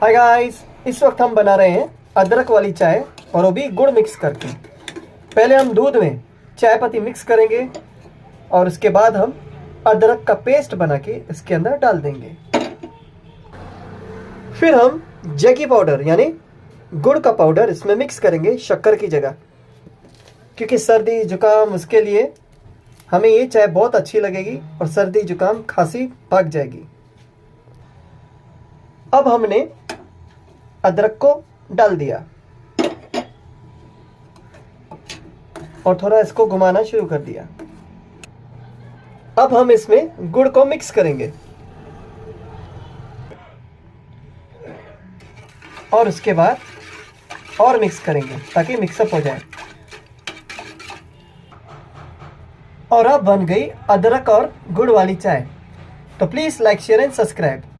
Hi guys, इस वक्त हम बना रहे हैं अदरक वाली चाय और वो भी गुड़ मिक्स करके। पहले हम दूध में चाय पत्ती मिक्स करेंगे और उसके बाद हम अदरक का पेस्ट बना के इसके अंदर डाल देंगे। फिर हम जैगी पाउडर यानी गुड़ का पाउडर इसमें मिक्स करेंगे शक्कर की जगह, क्योंकि सर्दी जुकाम उसके लिए हमें ये चाय बहुत अच्छी लगेगी और सर्दी जुकाम खांसी भाग जाएगी। अब हमने अदरक को डाल दिया और थोड़ा इसको घुमाना शुरू कर दिया। अब हम इसमें गुड़ को मिक्स करेंगे और उसके बाद और मिक्स करेंगे ताकि मिक्सअप हो जाए। और अब बन गई अदरक और गुड़ वाली चाय। तो please like share and subscribe.